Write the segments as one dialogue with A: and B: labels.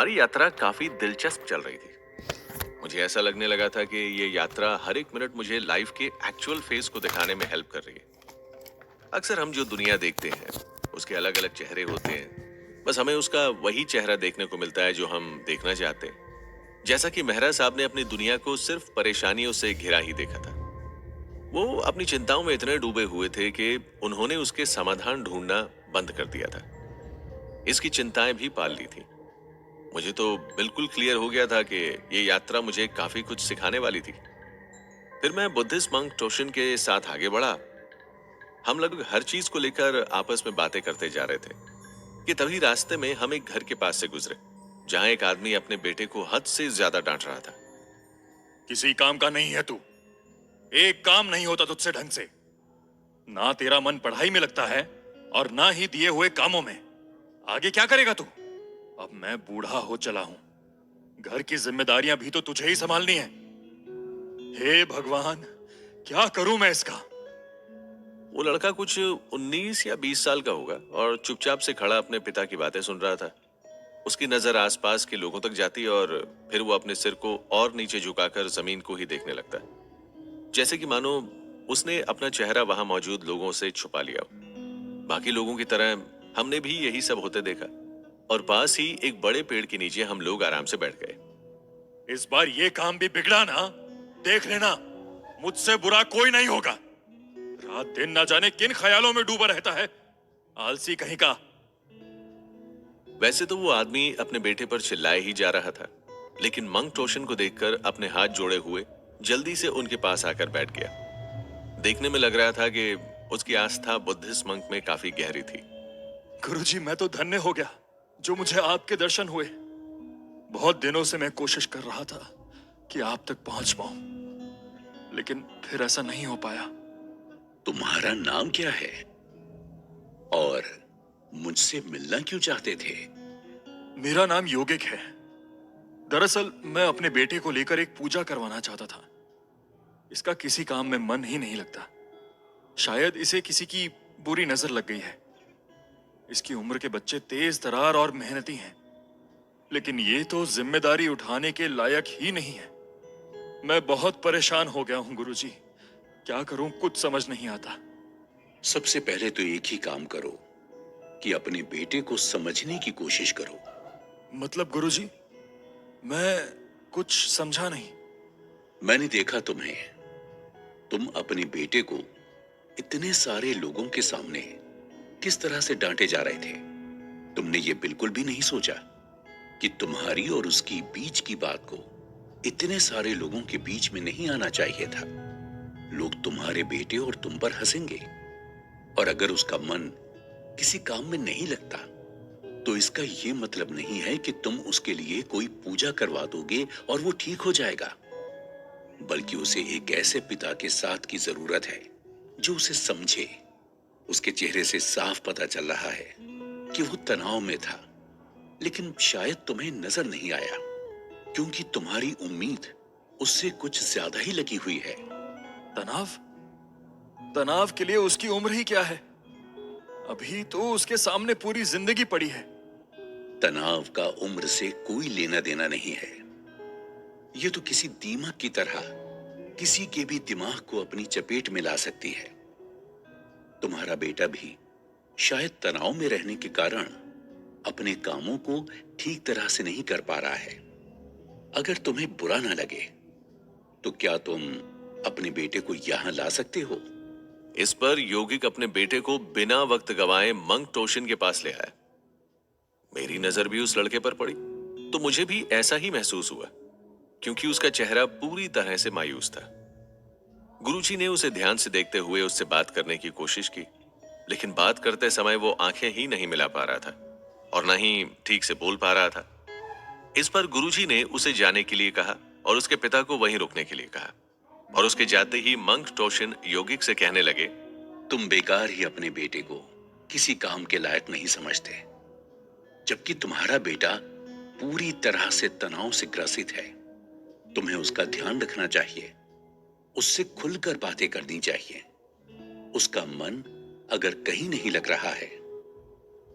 A: हमारी यात्रा काफी दिलचस्प चल रही थी। मुझे ऐसा लगने लगा था कि ये यात्रा हर एक मिनट मुझे लाइफ के एक्चुअल फेस को दिखाने में हेल्प कर रही है। अक्सर हम जो दुनिया देखते हैं, उसके अलग अलग चेहरे होते हैं। बस हमें उसका वही चेहरा देखने को मिलता है जो हम देखना चाहते हैं। जैसा कि मेहरा साहब ने अपनी दुनिया को सिर्फ परेशानियों से घिरा ही देखा था। वो अपनी चिंताओं में इतने डूबे हुए थे कि उन्होंने उसके समाधान ढूंढना बंद कर दिया था। इसकी चिंताएं भी पाल ली थी। मुझे तो बिल्कुल क्लियर हो गया था कि ये यात्रा मुझे काफी कुछ सिखाने वाली थी। फिर मैं बुद्धिस्ट मंक टोशिन के साथ आगे बढ़ा। हम लगभग हर चीज को लेकर आपस में बातें करते जा रहे थे कि तभी रास्ते में हम एक घर के पास से गुजरे, जहां एक आदमी अपने बेटे को हद से ज्यादा डांट रहा था।
B: किसी काम का नहीं है तू। एक काम नहीं होता तुझसे ढंग से। ना तेरा मन पढ़ाई में लगता है और ना ही दिए हुए कामों में। आगे क्या करेगा तू? अब मैं बूढ़ा हो चला हूं। घर की जिम्मेदारियां भी तो तुझे ही संभालनी है। हे भगवान, क्या करूं मैं इसका?
A: वो लड़का कुछ 19 या 20 साल का होगा और चुपचाप से खड़ा अपने पिता की बातें सुन रहा था। उसकी नजर आसपास के लोगों तक जाती और फिर वो अपने सिर को और नीचे झुकाकर जमीन को ही देखने लगता, जैसे कि मानो उसने अपना चेहरा वहां मौजूद लोगों से छुपा लिया हो। बाकी लोगों की तरह हमने भी यही सब होते देखा और पास ही एक बड़े पेड़ के नीचे हम लोग आराम से बैठ गए।
B: इस बार ये काम भी बिगड़ा ना, देख लेना। मुझसे बुरा कोई नहीं होगा। रात दिन ना जाने किन ख्यालों में डूबा रहता है, आलसी कहीं का।
A: वैसे तो वो आदमी अपने बेटे पर चिल्लाए ही जा रहा था, लेकिन मंक टोशन को देखकर अपने हाथ जोड़े हुए जल्दी से उनके पास आकर बैठ गया। देखने में लग रहा था कि उसकी आस्था बुद्धिस्ट मंक में काफी गहरी थी।
B: गुरुजी, मैं तो धन्य हो गया जो मुझे आपके दर्शन हुए। बहुत दिनों से मैं कोशिश कर रहा था कि आप तक पहुंच पाऊं, लेकिन फिर ऐसा नहीं हो पाया।
C: तुम्हारा नाम क्या है और मुझसे मिलना क्यों चाहते थे?
B: मेरा नाम योगिक है। दरअसल मैं अपने बेटे को लेकर एक पूजा करवाना चाहता था। इसका किसी काम में मन ही नहीं लगता। शायद इसे किसी की बुरी नजर लग गई है। इसकी उम्र के बच्चे तेज तरार और मेहनती हैं, लेकिन ये तो जिम्मेदारी उठाने के लायक ही नहीं है। मैं बहुत परेशान हो गया हूं गुरुजी। क्या करूं, कुछ समझ नहीं आता।
C: सबसे पहले तो एक ही काम करो कि अपने बेटे को समझने की कोशिश करो।
B: मतलब गुरुजी, मैं कुछ समझा नहीं।
C: मैंने देखा तुम्हें। तुम अपने बेटे को इतने सारे लोगों के सामने किस तरह से डांटे जा रहे थे। तुमने ये बिल्कुल भी नहीं सोचा कि तुम्हारी और उसकी बीच की बात को इतने सारे लोगों के बीच में नहीं आना चाहिए था। लोग तुम्हारे बेटे और तुम पर हंसेंगे, और अगर उसका मन किसी काम में नहीं लगता तो इसका यह मतलब नहीं है कि तुम उसके लिए कोई पूजा करवा दोगे और वो ठीक हो जाएगा। बल्कि उसे एक ऐसे पिता के साथ की जरूरत है जो उसे समझे। उसके चेहरे से साफ पता चल रहा है कि वो तनाव में था, लेकिन शायद तुम्हें नजर नहीं आया क्योंकि तुम्हारी उम्मीद उससे कुछ ज्यादा ही लगी हुई है।
B: तनाव? तनाव के लिए उसकी उम्र ही क्या है? अभी तो उसके सामने पूरी जिंदगी पड़ी है।
C: तनाव का उम्र से कोई लेना देना नहीं है। यह तो किसी दीमक की तरह किसी के भी दिमाग को अपनी चपेट में ला सकती है। तुम्हारा बेटा भी शायद तनाव में रहने के कारण अपने कामों को ठीक तरह से नहीं कर पा रहा है। अगर तुम्हें बुरा ना लगे तो क्या तुम अपने बेटे को यहां ला सकते हो?
A: इस पर योगिक अपने बेटे को बिना वक्त गवाए मंक टोशन के पास ले आया। मेरी नजर भी उस लड़के पर पड़ी तो मुझे भी ऐसा ही महसूस हुआ, क्योंकि उसका चेहरा पूरी तरह से मायूस था। गुरुजी ने उसे ध्यान से देखते हुए उससे बात करने की कोशिश की, लेकिन बात करते समय वो आंखें ही नहीं मिला पा रहा था और न ही ठीक से बोल पा रहा था। इस पर गुरुजी ने उसे जाने के लिए कहा और उसके पिता को वहीं रुकने के लिए कहा, और उसके जाते ही मंक टोशन योगिक से कहने लगे,
C: तुम बेकार ही अपने बेटे को किसी काम के लायक नहीं समझते, जबकि तुम्हारा बेटा पूरी तरह से तनाव से ग्रसित है। तुम्हें उसका ध्यान रखना चाहिए, उससे खुलकर बातें करनी चाहिए। उसका मन अगर कहीं नहीं लग रहा है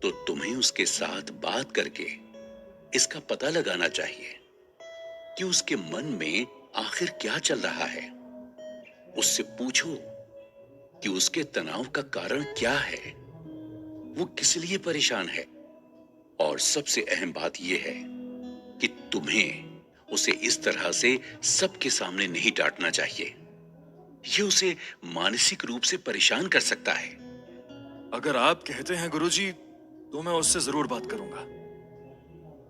C: तो तुम्हें उसके साथ बात करके इसका पता लगाना चाहिए कि उसके मन में आखिर क्या चल रहा है। उससे पूछो कि उसके तनाव का कारण क्या है, वो किस लिए परेशान है। और सबसे अहम बात यह है कि तुम्हें उसे इस तरह से सबके सामने नहीं डांटना चाहिए। ये उसे मानसिक रूप से परेशान कर सकता है।
B: अगर आप कहते हैं गुरुजी, तो मैं उससे जरूर बात करूंगा।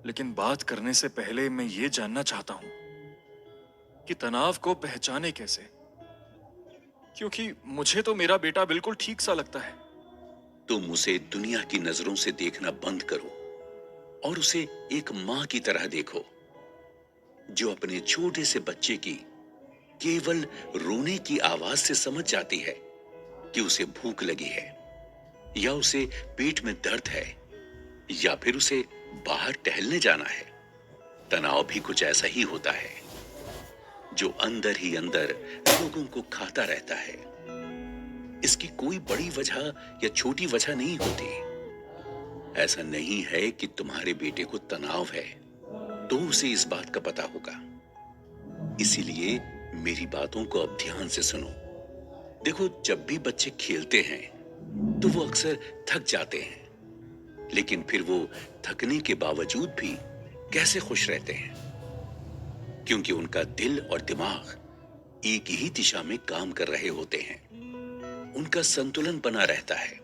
B: लेकिन बात करने से पहले मैं ये जानना चाहता हूं कि तनाव को पहचाने कैसे, क्योंकि मुझे तो मेरा बेटा बिल्कुल ठीक सा लगता है।
C: तुम उसे दुनिया की नजरों से देखना बंद करो और उसे एक मां की तरह देखो, जो अपने छोटे से बच्चे की केवल रोने की आवाज से समझ जाती है कि उसे भूख लगी है, या उसे पेट में दर्द है, या फिर उसे बाहर टहलने जाना है। तनाव भी कुछ ऐसा ही होता है, जो अंदर ही अंदर लोगों को खाता रहता है। इसकी कोई बड़ी वजह या छोटी वजह नहीं होती। ऐसा नहीं है कि तुम्हारे बेटे को तनाव है तो उसे इस बात का पता होगा। इसीलिए मेरी बातों को अब ध्यान से सुनो। देखो, जब भी बच्चे खेलते हैं तो वो अक्सर थक जाते हैं, लेकिन फिर वो थकने के बावजूद भी कैसे खुश रहते हैं, क्योंकि उनका दिल और दिमाग एक ही दिशा में काम कर रहे होते हैं। उनका संतुलन बना रहता है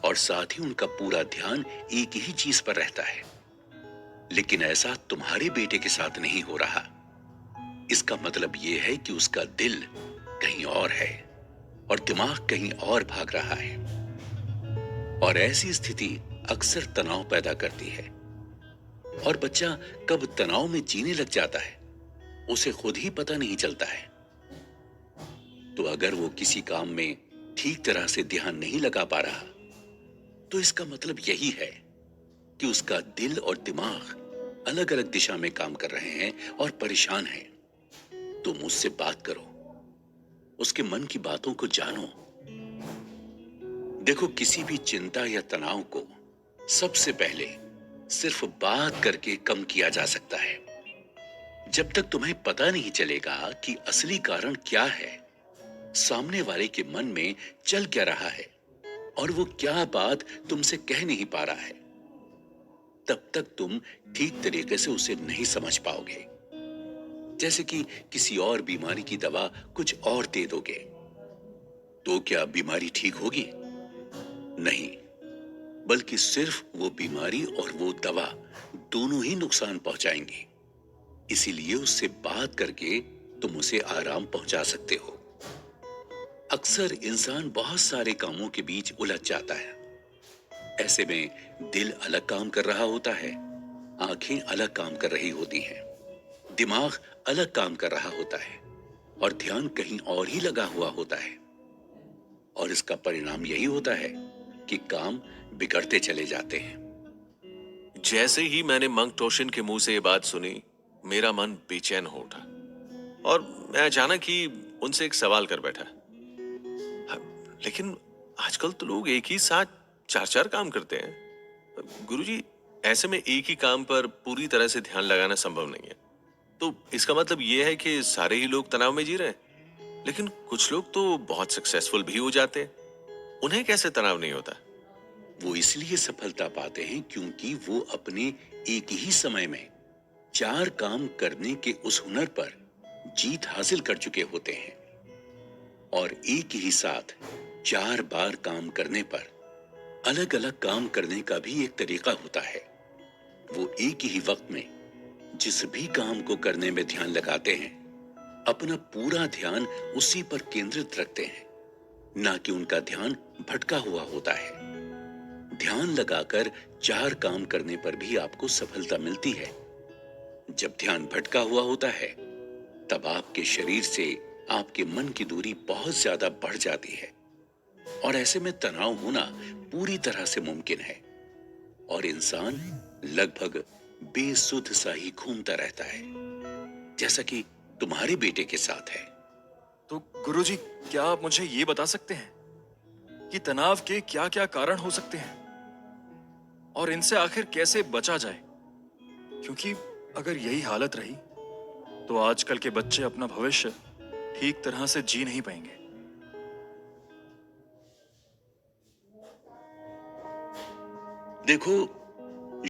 C: और साथ ही उनका पूरा ध्यान एक ही चीज पर रहता है। लेकिन ऐसा तुम्हारे बेटे के साथ नहीं हो रहा। इसका मतलब यह है कि उसका दिल कहीं और है और दिमाग कहीं और भाग रहा है। और ऐसी स्थिति अक्सर तनाव पैदा करती है। और बच्चा कब तनाव में जीने लग जाता है, उसे खुद ही पता नहीं चलता है। तो अगर वो किसी काम में ठीक तरह से ध्यान नहीं लगा पा रहा, तो इसका मतलब यही है कि उसका दिल और दिमाग अलग अलग दिशा में काम कर रहे हैं और परेशान हैं। तुम उससे बात करो, उसके मन की बातों को जानो। देखो, किसी भी चिंता या तनाव को सबसे पहले सिर्फ बात करके कम किया जा सकता है। जब तक तुम्हें पता नहीं चलेगा कि असली कारण क्या है, सामने वाले के मन में चल क्या रहा है और वो क्या बात तुमसे कह नहीं पा रहा है, तब तक तुम ठीक तरीके से उसे नहीं समझ पाओगे। जैसे कि किसी और बीमारी की दवा कुछ और दे दोगे, तो क्या बीमारी ठीक होगी? नहीं, बल्कि सिर्फ वो बीमारी और वो दवा दोनों ही नुकसान पहुंचाएंगी। इसीलिए उससे बात करके तुम उसे आराम पहुंचा सकते हो। अक्सर इंसान बहुत सारे कामों के बीच उलझ जाता है। ऐसे में दिल अलग काम कर रहा होता है, आंखें अलग काम कर रही होती हैं, दिमाग अलग काम कर रहा होता है और ध्यान कहीं और ही लगा हुआ होता है। और इसका परिणाम यही होता है कि काम बिगड़ते चले जाते हैं।
A: जैसे ही मैंने मंक टोशिन के मुंह से ये बात सुनी, मेरा मन बेचैन हो उठा और मैं अचानक ही उनसे एक सवाल कर बैठा। हाँ, लेकिन आजकल तो लोग एक ही साथ चार चार काम करते हैं। गुरुजी, ऐसे में एक ही काम पर पूरी तरह से ध्यान लगाना संभव नहीं है। तो इसका मतलब यह है कि सारे ही लोग तनाव में जी रहे हैं, लेकिन कुछ लोग तो बहुत सक्सेसफुल भी हो जाते हैं। उन्हें कैसे तनाव नहीं होता?
C: वो इसलिए सफलता पाते हैं क्योंकि वो अपने एक ही समय में चार काम करने के उस हुनर पर जीत हासिल कर चुके होते हैं। और एक ही साथ चार बार काम करने पर अलग अलग काम करने का भी एक तरीका होता है। वो एक ही वक्त में जिस भी काम को करने में ध्यान लगाते हैं, अपना पूरा ध्यान उसी पर केंद्रित रखते हैं, ना कि उनका ध्यान भटका हुआ होता है। ध्यान लगाकर चार काम करने पर भी आपको सफलता मिलती है। जब ध्यान भटका हुआ होता है, तब आपके शरीर से आपके मन की दूरी बहुत ज्यादा बढ़ जाती है और ऐसे में तनाव होना पूरी तरह से मुमकिन है और इंसान लगभग बेसुध सा ही घूमता रहता है, जैसा कि तुम्हारे बेटे के साथ है।
B: तो गुरुजी, क्या आप मुझे ये बता सकते हैं कि तनाव के क्या क्या कारण हो सकते हैं और इनसे आखिर कैसे बचा जाए? क्योंकि अगर यही हालत रही तो आजकल के बच्चे अपना भविष्य ठीक तरह से जी नहीं पाएंगे।
C: देखो,